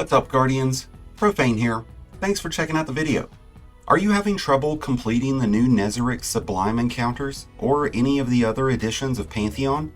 What's up, Guardians? Profane here. Thanks for checking out the video. Are you having trouble completing the new NEZAREC Sublime Encounters or any of the other editions of Pantheon?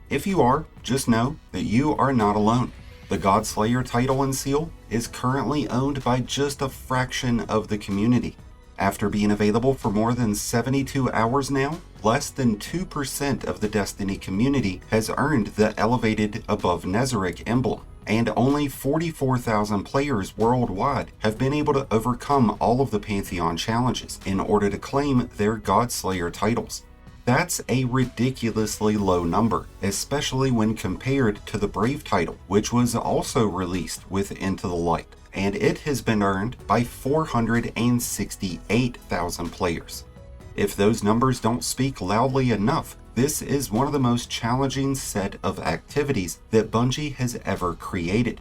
If you are, just know that you are not alone. The GODSLAYER title and seal is currently owned by just a fraction of the community. After being available for more than 72 hours now, less than 2% of the Destiny community has earned the elevated above NEZAREC emblem, and only 44,000 players worldwide have been able to overcome all of the Pantheon challenges in order to claim their GODSLAYER titles. That's a ridiculously low number, especially when compared to the Brave title, which was also released with Into the Light, and it has been earned by 468,000 players. If those numbers don't speak loudly enough, this is one of the most challenging set of activities that Bungie has ever created.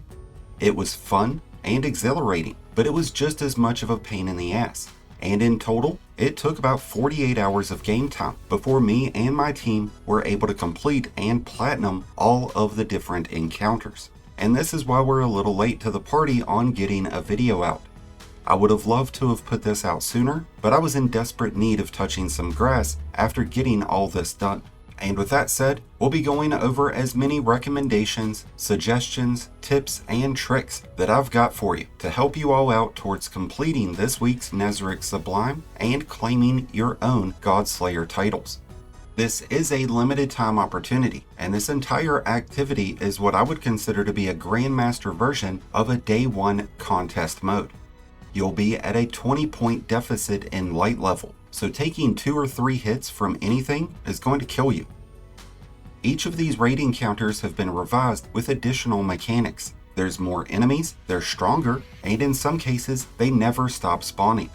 It was fun and exhilarating, but it was just as much of a pain in the ass. And in total, it took about 48 hours of game time before me and my team were able to complete and platinum all of the different encounters. And this is why we're a little late to the party on getting a video out. I would have loved to have put this out sooner, but I was in desperate need of touching some grass after getting all this done. And with that said, we'll be going over as many recommendations, suggestions, tips, and tricks that I've got for you to help you all out towards completing this week's NEZAREC Sublime and claiming your own GODSLAYER titles. This is a limited time opportunity, and this entire activity is what I would consider to be a Grandmaster version of a Day 1 contest mode. You'll be at a 20-point deficit in light level, so taking 2 or 3 hits from anything is going to kill you. Each of these raid encounters have been revised with additional mechanics. There's more enemies, they're stronger, and in some cases they never stop spawning.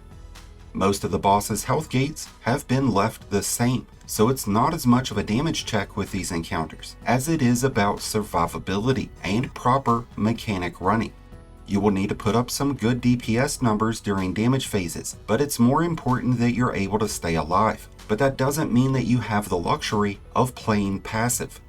Most of the boss's health gates have been left the same, so it's not as much of a damage check with these encounters as it is about survivability and proper mechanic running. You will need to put up some good DPS numbers during damage phases, but it's more important that you're able to stay alive. But that doesn't mean that you have the luxury of playing passive.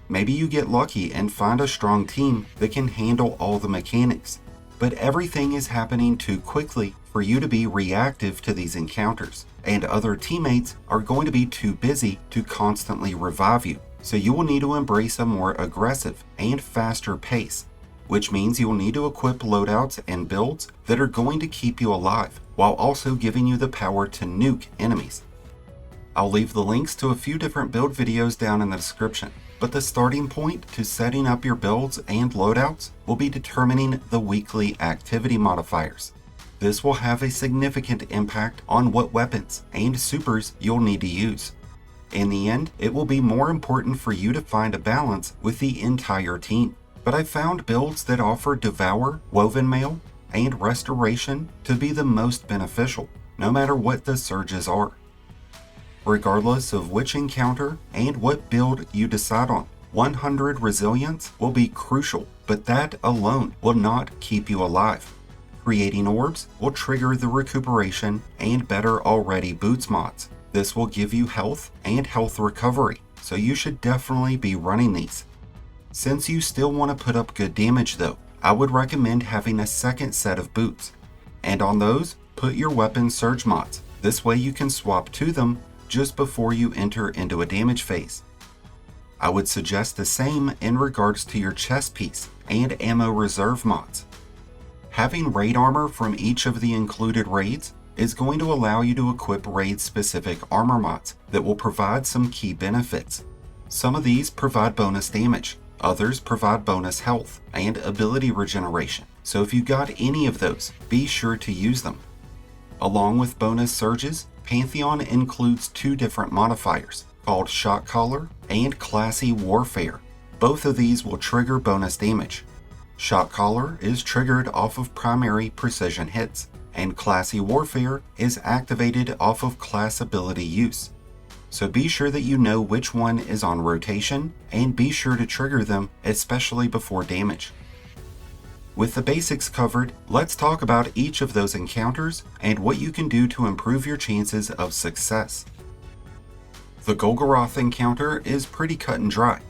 Maybe you get lucky and find a strong team that can handle all the mechanics, but everything is happening too quickly for you to be reactive to these encounters, and other teammates are going to be too busy to constantly revive you, so you will need to embrace a more aggressive and faster pace, which means you will need to equip loadouts and builds that are going to keep you alive, while also giving you the power to nuke enemies. I'll leave the links to a few different build videos down in the description, but the starting point to setting up your builds and loadouts will be determining the weekly activity modifiers. This will have a significant impact on what weapons and supers you'll need to use. In the end, it will be more important for you to find a balance with the entire team. But I found builds that offer Devour, Woven Mail, and Restoration to be the most beneficial, no matter what the surges are. Regardless of which encounter and what build you decide on, 100 resilience will be crucial, but that alone will not keep you alive. Creating orbs will trigger the recuperation and better already boots mods. This will give you health and health recovery, so you should definitely be running these. Since you still want to put up good damage though, I would recommend having a second set of boots. And on those, put your weapon surge mods. This way you can swap to them just before you enter into a damage phase. I would suggest the same in regards to your chest piece and ammo reserve mods. Having raid armor from each of the included raids is going to allow you to equip raid specific armor mods that will provide some key benefits. Some of these provide bonus damage. Others provide bonus health and ability regeneration, so if you got any of those, be sure to use them. Along with bonus surges, Pantheon includes 2 different modifiers called Shot Caller and Classy Warfare. Both of these will trigger bonus damage. Shot Caller is triggered off of primary precision hits, and Classy Warfare is activated off of class ability use. So be sure that you know which one is on rotation, and be sure to trigger them, especially before damage. With the basics covered, let's talk about each of those encounters and what you can do to improve your chances of success. The Golgorath Encounter is pretty cut and dry.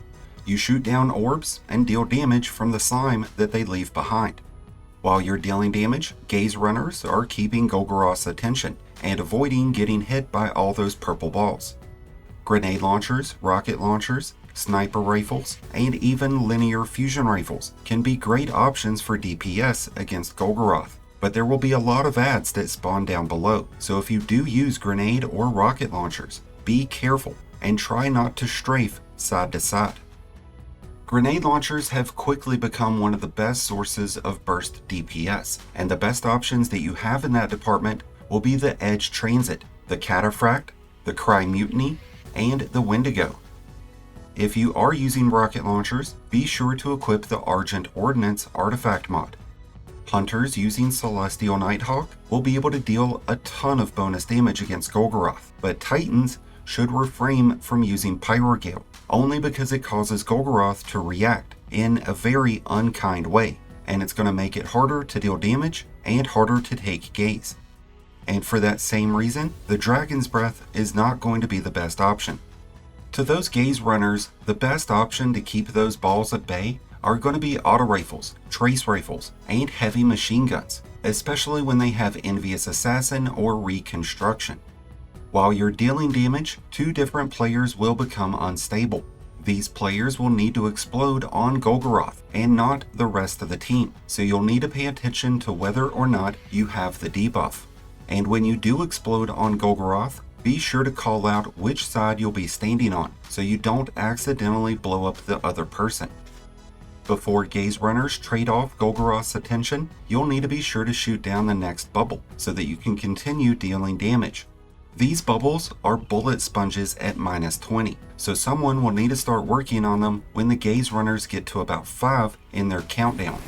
You shoot down orbs and deal damage from the slime that they leave behind. While you're dealing damage, gaze runners are keeping Golgorath's attention and avoiding getting hit by all those purple balls. Grenade launchers, rocket launchers, sniper rifles, and even linear fusion rifles can be great options for DPS against Golgorath, but there will be a lot of ads that spawn down below, so if you do use grenade or rocket launchers, be careful and try not to strafe side to side. Grenade launchers have quickly become one of the best sources of burst DPS, and the best options that you have in that department will be the Edge Transit, the Cataphract, the Cry Mutiny, and the Wendigo. If you are using rocket launchers, be sure to equip the Argent Ordnance artifact mod. Hunters using Celestial Nighthawk will be able to deal a ton of bonus damage against Golgorath, but Titans should refrain from using Pyrogale, only because it causes Golgorath to react in a very unkind way, and it's going to make it harder to deal damage and harder to take gaze. And for that same reason, the Dragon's Breath is not going to be the best option. To those gaze runners, the best option to keep those balls at bay are going to be auto rifles, trace rifles, and heavy machine guns, especially when they have Envious Assassin or Reconstruction. While you're dealing damage, two different players will become unstable. These players will need to explode on Golgorath and not the rest of the team, so you'll need to pay attention to whether or not you have the debuff. And when you do explode on Golgorath, be sure to call out which side you'll be standing on, so you don't accidentally blow up the other person. Before gaze runners trade off Golgorath's attention, you'll need to be sure to shoot down the next bubble, so that you can continue dealing damage. These bubbles are bullet sponges at -20, so someone will need to start working on them when the gaze runners get to about 5 in their countdown.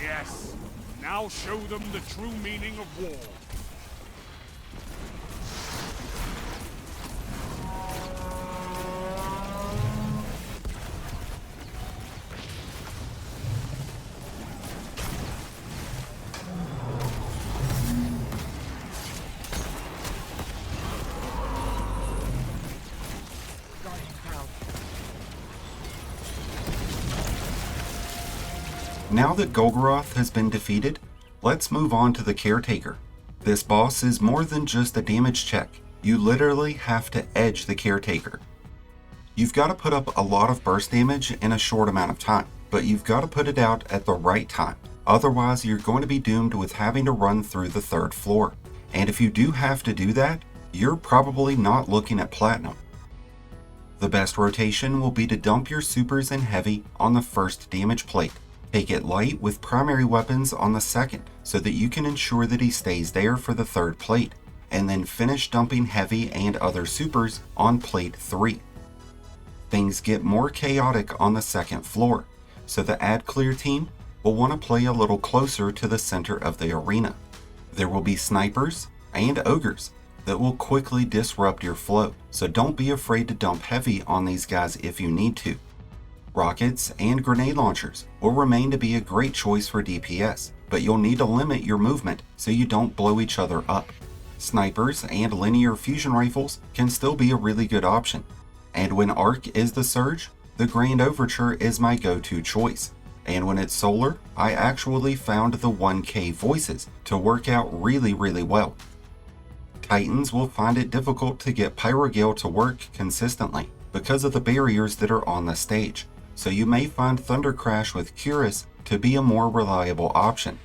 Yes, now show them the true meaning of war. Now that Golgorath has been defeated, let's move on to the Caretaker. This boss is more than just a damage check. You literally have to edge the Caretaker. You've got to put up a lot of burst damage in a short amount of time, but you've got to put it out at the right time. Otherwise, you're going to be doomed with having to run through the 3rd floor. And if you do have to do that, you're probably not looking at platinum. The best rotation will be to dump your supers and heavy on the 1st damage plate. Take it light with primary weapons on the 2nd, so that you can ensure that he stays there for the 3rd plate, and then finish dumping heavy and other supers on plate 3. Things get more chaotic on the 2nd floor, so the ad clear team will want to play a little closer to the center of the arena. There will be snipers and ogres that will quickly disrupt your flow, so don't be afraid to dump heavy on these guys if you need to. Rockets and grenade launchers will remain to be a great choice for DPS, but you'll need to limit your movement so you don't blow each other up. Snipers and linear fusion rifles can still be a really good option, and when Arc is the surge, the Grand Overture is my go-to choice. And when it's solar, I actually found the 1K voices to work out really well. Titans will find it difficult to get Pyrogale to work consistently because of the barriers that are on the stage, so you may find Thunder Crash with Curus to be a more reliable option.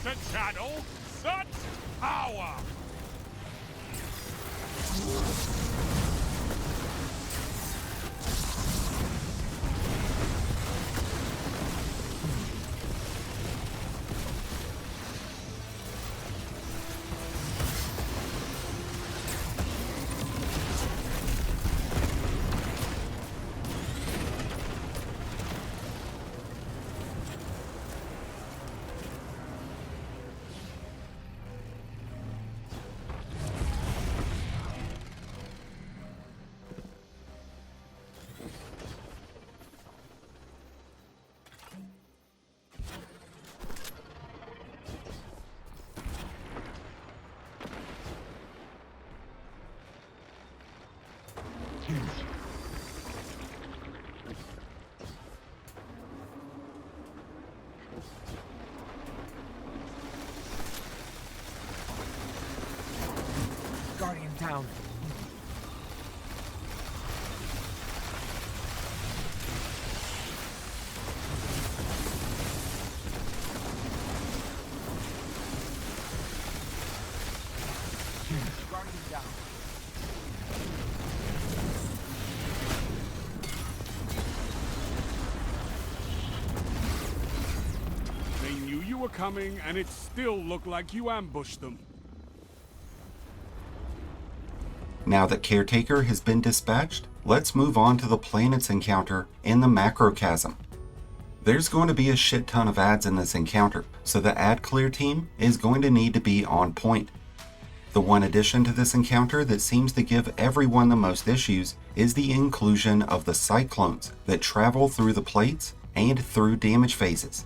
to channel such power! Guardian down. Guardian down. They knew you were coming, and it still looked like you ambushed them. Now that Caretaker has been dispatched, let's move on to the Planets Encounter in the Macrocasm. There's going to be a shit ton of ads in this encounter, so the ad clear team is going to need to be on point. The one addition to this encounter that seems to give everyone the most issues is the inclusion of the Cyclones that travel through the plates and through damage phases.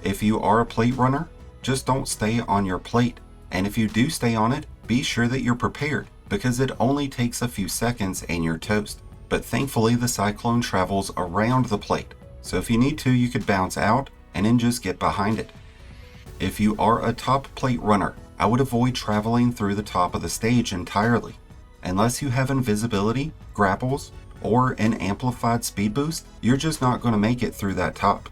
If you are a plate runner, just don't stay on your plate, and if you do stay on it, be sure that you're prepared, because it only takes a few seconds and you're toast. But thankfully the cyclone travels around the plate, so if you need to, you could bounce out and then just get behind it. If you are a top plate runner, I would avoid traveling through the top of the stage entirely. Unless you have invisibility, grapples, or an amplified speed boost, you're just not going to make it through that top.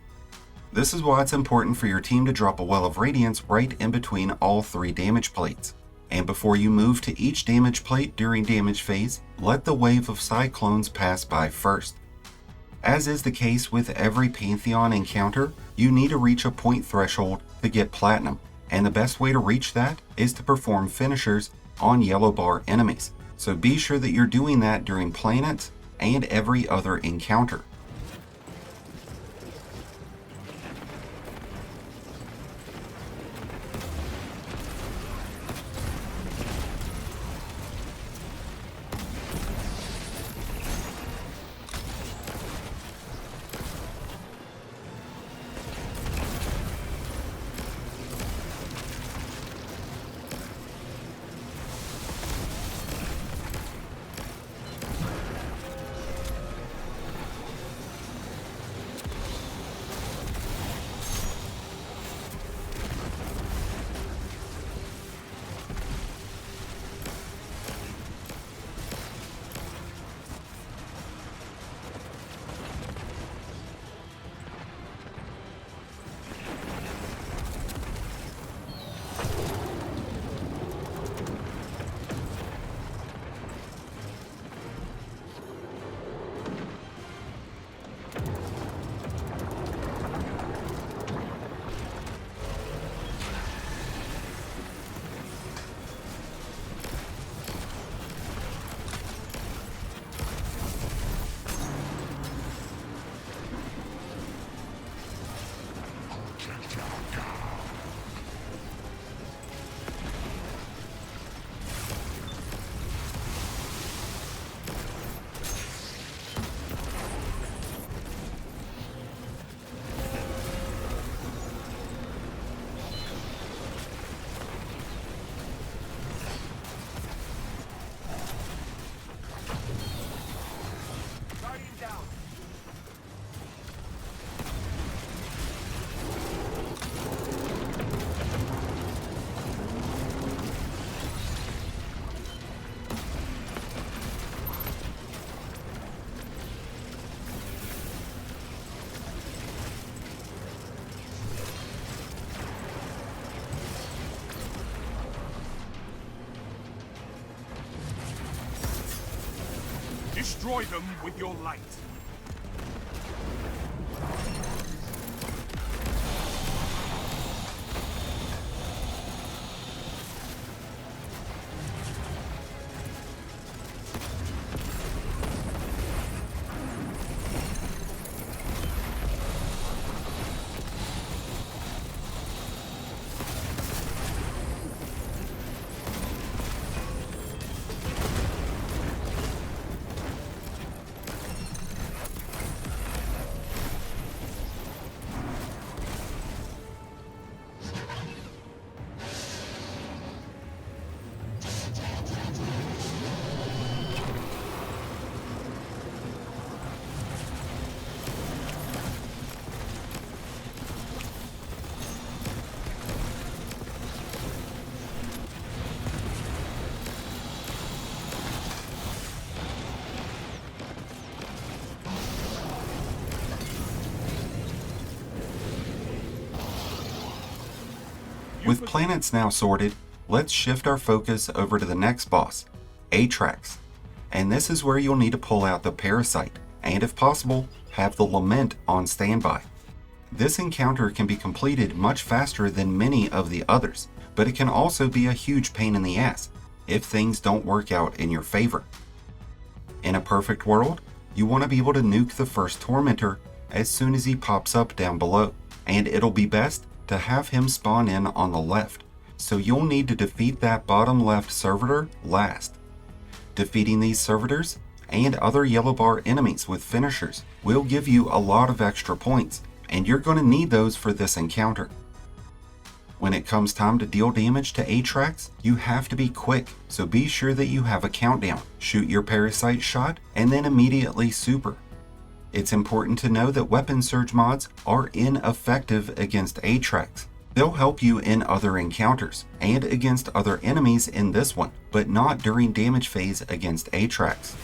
This is why it's important for your team to drop a Well of Radiance right in between all 3 damage plates. And before you move to each damage plate during damage phase, let the wave of cyclones pass by first. As is the case with every Pantheon encounter, you need to reach a point threshold to get platinum, and the best way to reach that is to perform finishers on yellow bar enemies. So be sure that you're doing that during planets and every other encounter. Destroy them with your light. With planets now sorted, let's shift our focus over to the next boss, Atraks. And this is where you'll need to pull out the Parasite, and if possible, have the Lament on standby. This encounter can be completed much faster than many of the others, but it can also be a huge pain in the ass if things don't work out in your favor. In a perfect world, you want to be able to nuke the first Tormentor as soon as he pops up down below, and it'll be best to have him spawn in on the left, so you'll need to defeat that bottom left servitor last. Defeating these servitors and other yellow bar enemies with finishers will give you a lot of extra points, and you're going to need those for this encounter. When it comes time to deal damage to Atraks, you have to be quick, so be sure that you have a countdown. Shoot your parasite shot, and then immediately super. It's important to know that weapon surge mods are ineffective against Atraks. They'll help you in other encounters, and against other enemies in this one, but not during damage phase against Atraks.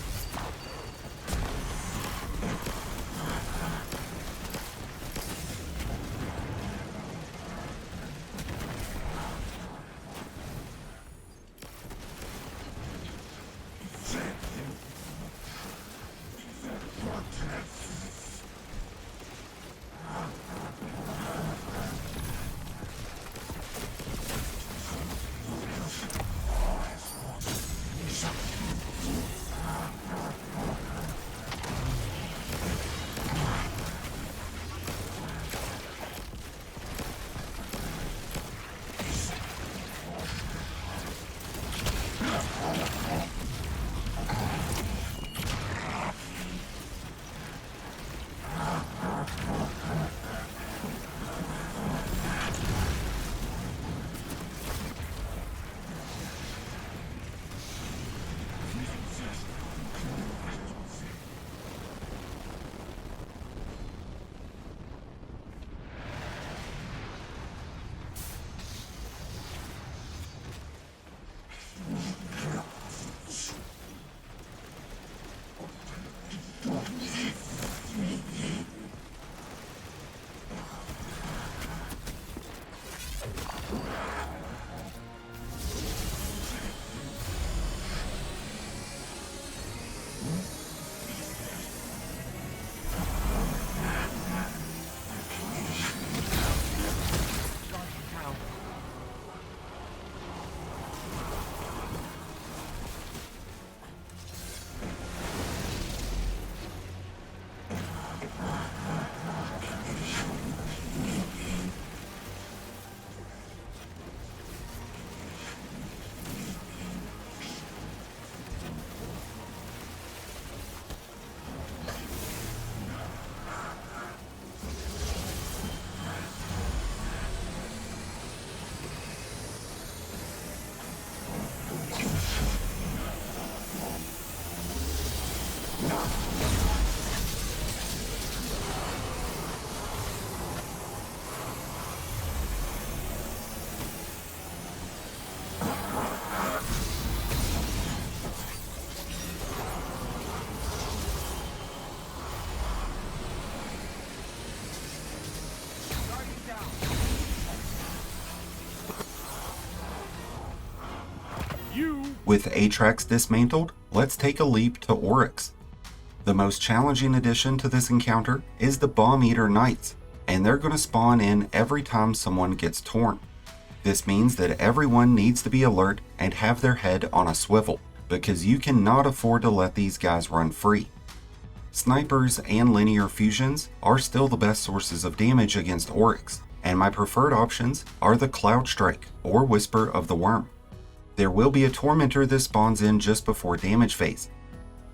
With Atraks dismantled, let's take a leap to Oryx. The most challenging addition to this encounter is the Bomb Eater Knights, and they're going to spawn in every time someone gets torn. This means that everyone needs to be alert and have their head on a swivel, because you cannot afford to let these guys run free. Snipers and linear fusions are still the best sources of damage against Oryx, and my preferred options are the Cloud Strike or Whisper of the Worm. There will be a Tormentor that spawns in just before damage phase.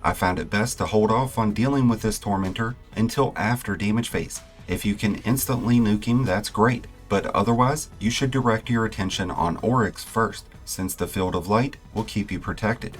I found it best to hold off on dealing with this Tormentor until after damage phase. If you can instantly nuke him, that's great, but otherwise you should direct your attention on Oryx first, since the Field of Light will keep you protected.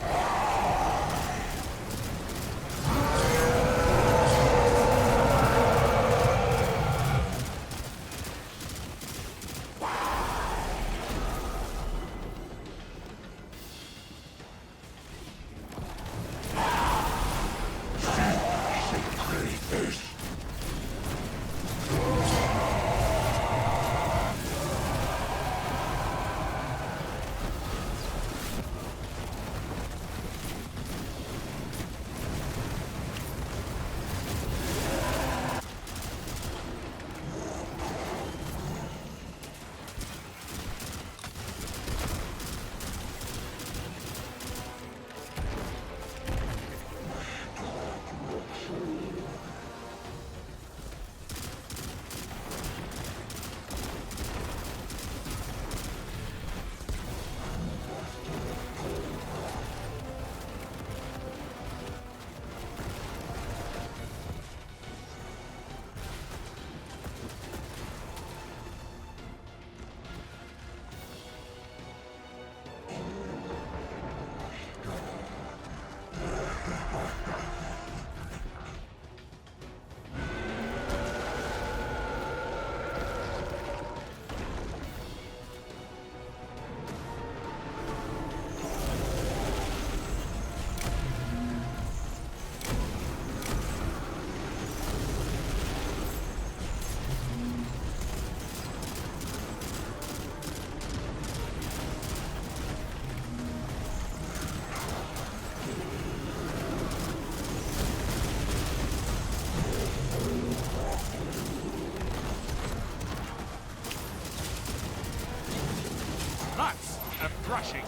That's a thrashing.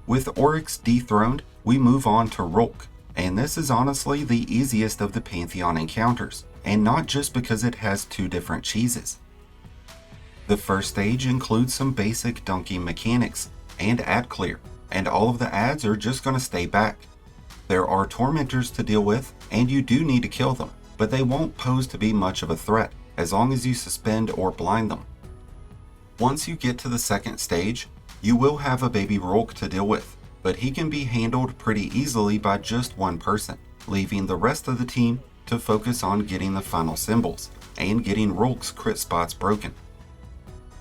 With Oryx dethroned, we move on to Rhulk, and this is honestly the easiest of the Pantheon encounters, and not just because it has two different cheeses. The first stage includes some basic dunking mechanics and ad clear, and all of the ads are just going to stay back. There are tormentors to deal with, and you do need to kill them, but they won't pose to be much of a threat as long as you suspend or blind them. Once you get to the second stage, you will have a baby Rhulk to deal with, but he can be handled pretty easily by just one person, leaving the rest of the team to focus on getting the final symbols and getting Rhulk's crit spots broken.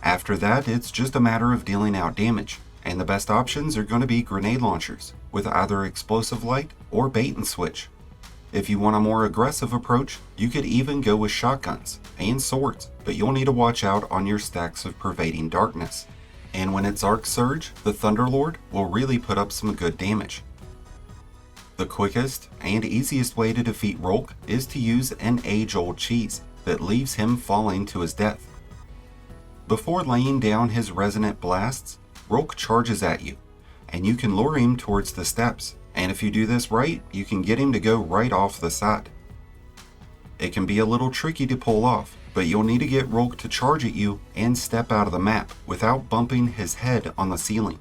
After that, it's just a matter of dealing out damage, and the best options are going to be grenade launchers with either explosive light or bait and switch. If you want a more aggressive approach, you could even go with shotguns and swords, but you'll need to watch out on your stacks of pervading darkness. And when it's Arc Surge, the Thunderlord will really put up some good damage. The quickest and easiest way to defeat Rhulk is to use an age-old cheese that leaves him falling to his death. Before laying down his resonant blasts, Rhulk charges at you, and you can lure him towards the steps, and if you do this right, you can get him to go right off the side. It can be a little tricky to pull off, but you'll need to get Rhulk to charge at you and step out of the map without bumping his head on the ceiling.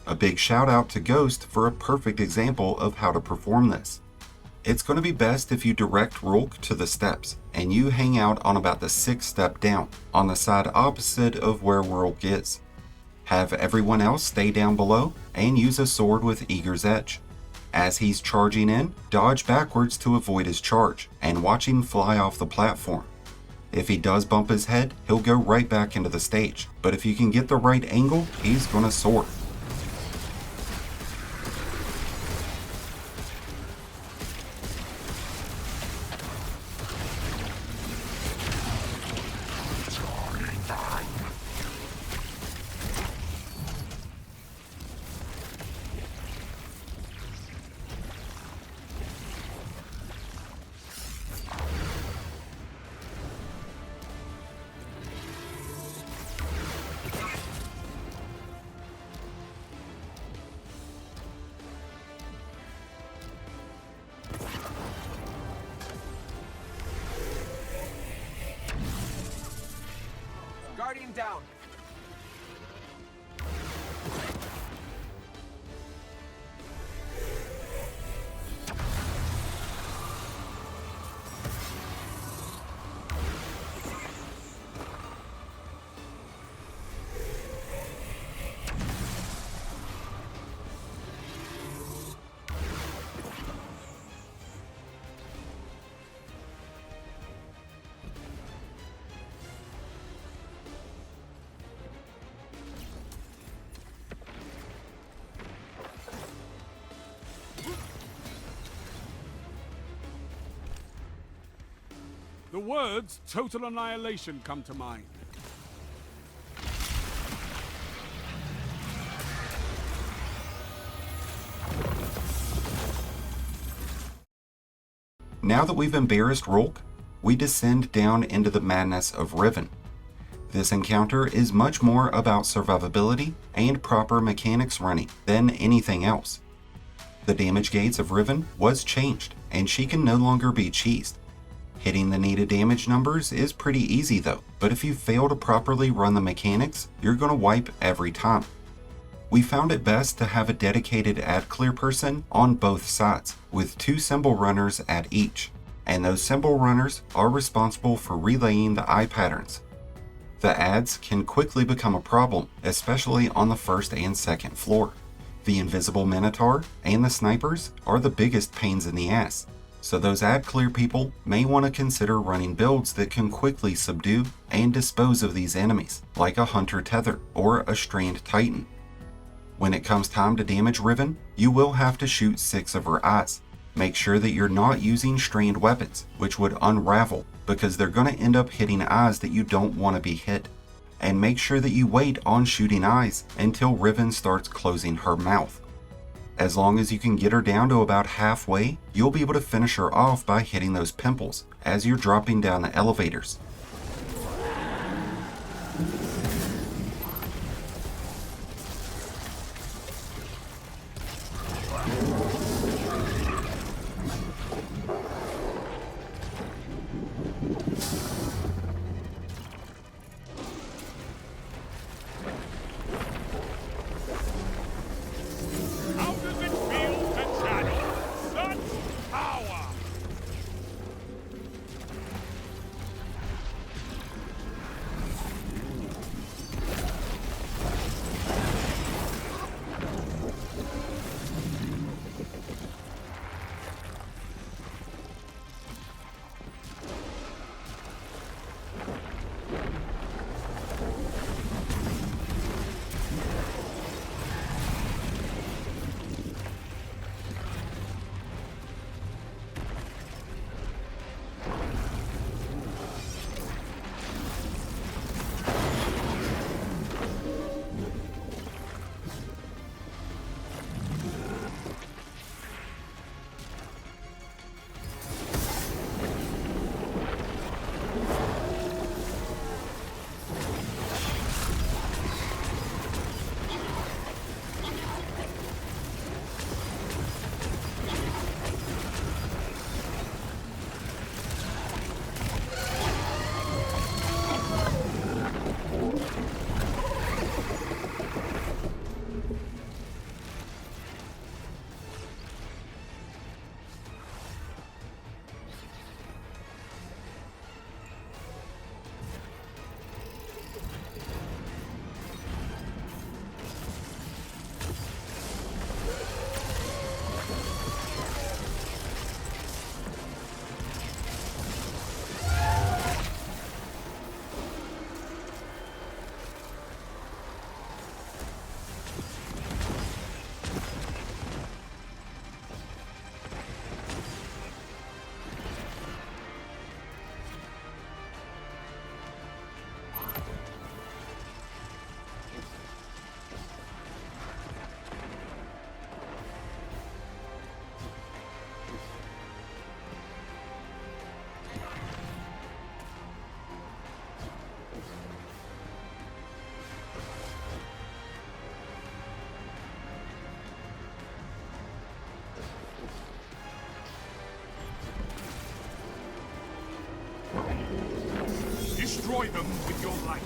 A big shout out to Ghost for a perfect example of how to perform this. It's going to be best if you direct Rhulk to the steps, and you hang out on about the 6th step down, on the side opposite of where Rhulk is. Have everyone else stay down below, and use a sword with Eager's Edge. As he's charging in, dodge backwards to avoid his charge, and watch him fly off the platform. If he does bump his head, he'll go right back into the stage, but if you can get the right angle, he's gonna soar. Guardian down. The words total annihilation come to mind. Now that we've embarrassed Rhulk, we descend down into the madness of Riven. This encounter is much more about survivability and proper mechanics running than anything else. The damage gates of Riven was changed, and she can no longer be cheesed. Hitting the needed damage numbers is pretty easy though, but if you fail to properly run the mechanics, you're going to wipe every time. We found it best to have a dedicated ad clear person on both sides, with 2 symbol runners at each, and those symbol runners are responsible for relaying the eye patterns. The ads can quickly become a problem, especially on the first and second floor. The invisible Minotaur and the snipers are the biggest pains in the ass, so those ad clear people may want to consider running builds that can quickly subdue and dispose of these enemies, like a Hunter Tether or a Strand Titan. When it comes time to damage Riven, you will have to shoot 6 of her eyes. Make sure that you're not using strand weapons, which would unravel, because they're going to end up hitting eyes that you don't want to be hit. And make sure that you wait on shooting eyes until Riven starts closing her mouth. As long as you can get her down to about halfway, you'll be able to finish her off by hitting those pimples as you're dropping down the elevators. How does it feel to channel such power? Destroy them with your light.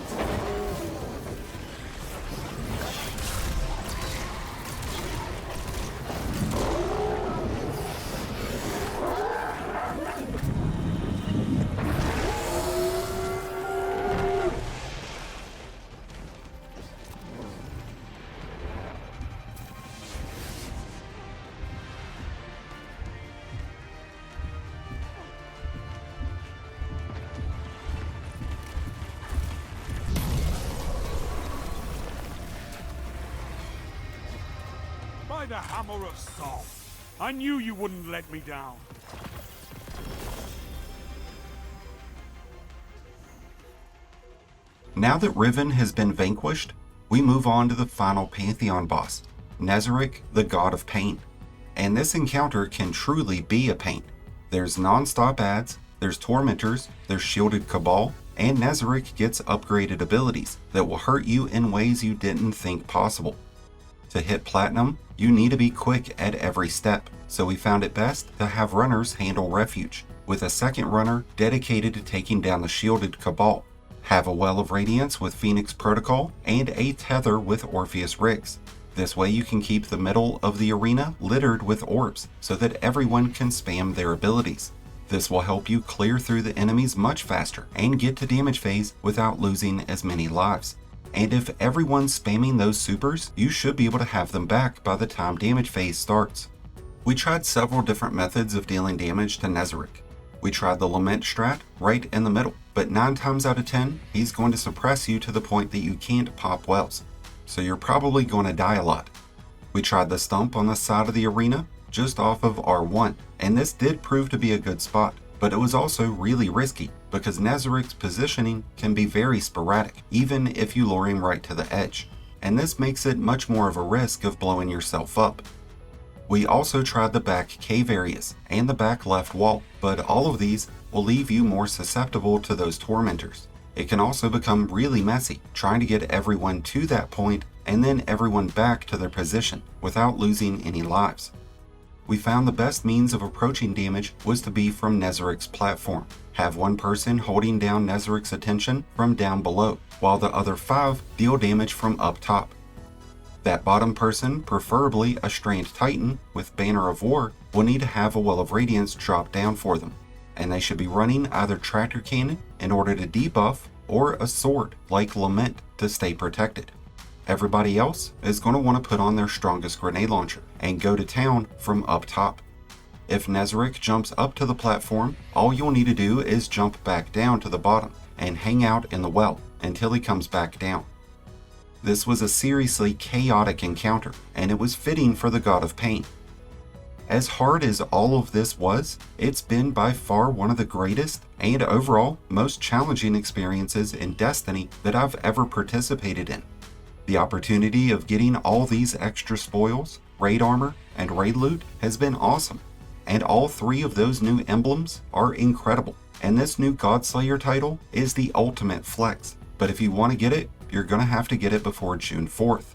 By the hammer of Sol, I knew you wouldn't let me down. Now that Riven has been vanquished, we move on to the final Pantheon boss, NEZAREC, the God of Pain. And this encounter can truly be a pain. There's non-stop ads, there's tormentors, there's shielded cabal, and NEZAREC gets upgraded abilities that will hurt you in ways you didn't think possible. To hit platinum, you need to be quick at every step, so we found it best to have runners handle refuge, with a second runner dedicated to taking down the shielded cabal, have a Well of Radiance with Phoenix Protocol, and a tether with Orpheus Rigs. This way you can keep the middle of the arena littered with orbs, so that everyone can spam their abilities. This will help you clear through the enemies much faster and get to damage phase without losing as many lives. And if everyone's spamming those supers, you should be able to have them back by the time damage phase starts. We tried several different methods of dealing damage to NEZAREC. We tried the Lament strat right in the middle, but 9 times out of 10, he's going to suppress you to the point that you can't pop wells, so you're probably going to die a lot. We tried the stump on the side of the arena, just off of R1, and this did prove to be a good spot, but it was also really risky, because NEZAREC's positioning can be very sporadic, even if you lure him right to the edge, and this makes it much more of a risk of blowing yourself up. We also tried the back cave areas and the back left wall, but all of these will leave you more susceptible to those tormentors. It can also become really messy, trying to get everyone to that point and then everyone back to their position without losing any lives. We found the best means of approaching damage was to be from NEZAREC's platform. Have one person holding down NEZAREC's attention from down below, while the other 5 deal damage from up top. That bottom person, preferably a Strand Titan with Banner of War, will need to have a Well of Radiance drop down for them, and they should be running either Tractor Cannon in order to debuff, or a sword like Lament to stay protected. Everybody else is going to want to put on their strongest grenade launcher and go to town from up top. If NEZAREC jumps up to the platform, all you'll need to do is jump back down to the bottom and hang out in the well until he comes back down. This was a seriously chaotic encounter, and it was fitting for the God of Pain. As hard as all of this was, it's been by far one of the greatest and overall most challenging experiences in Destiny that I've ever participated in. The opportunity of getting all these extra spoils, raid armor, and raid loot has been awesome, and all 3 of those new emblems are incredible, and this new GODSLAYER title is the ultimate flex, but if you want to get it, you're going to have to get it before June 4th.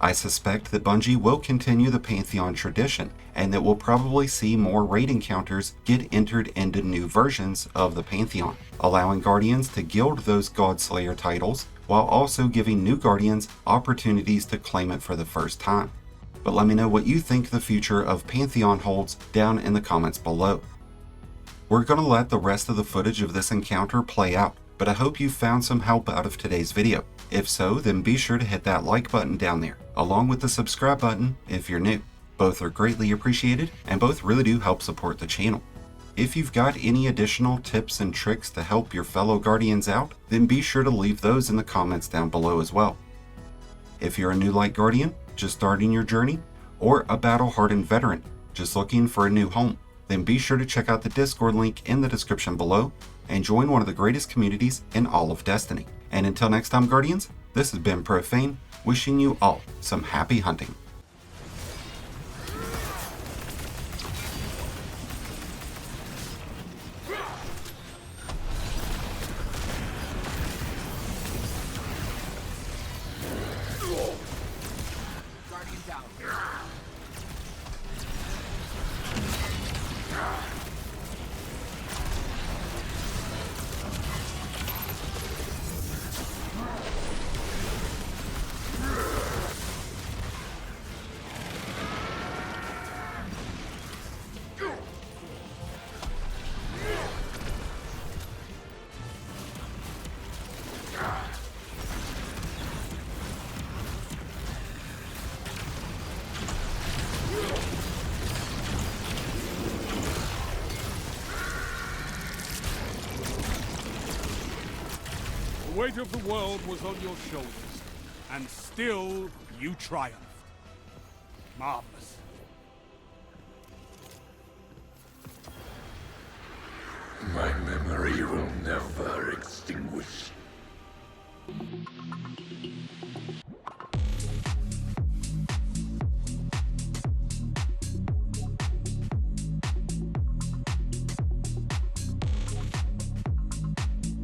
I suspect that Bungie will continue the Pantheon tradition, and that we'll probably see more raid encounters get entered into new versions of the Pantheon, allowing Guardians to gild those GODSLAYER titles, while also giving new Guardians opportunities to claim it for the first time. But let me know what you think the future of Pantheon holds down in the comments below. We're going to let the rest of the footage of this encounter play out, but I hope you found some help out of today's video. If so, then be sure to hit that like button down there, along with the subscribe button if you're new. Both are greatly appreciated, and both really do help support the channel. If you've got any additional tips and tricks to help your fellow Guardians out, then be sure to leave those in the comments down below as well. If you're a new Light Guardian, just starting your journey, or a battle-hardened veteran, just looking for a new home, then be sure to check out the Discord link in the description below, and join one of the greatest communities in all of Destiny. And until next time, Guardians, this has been Profane, wishing you all some happy hunting. Guardian down. The weight of the world was on your shoulders, and still you triumphed. Marvelous. My memory will never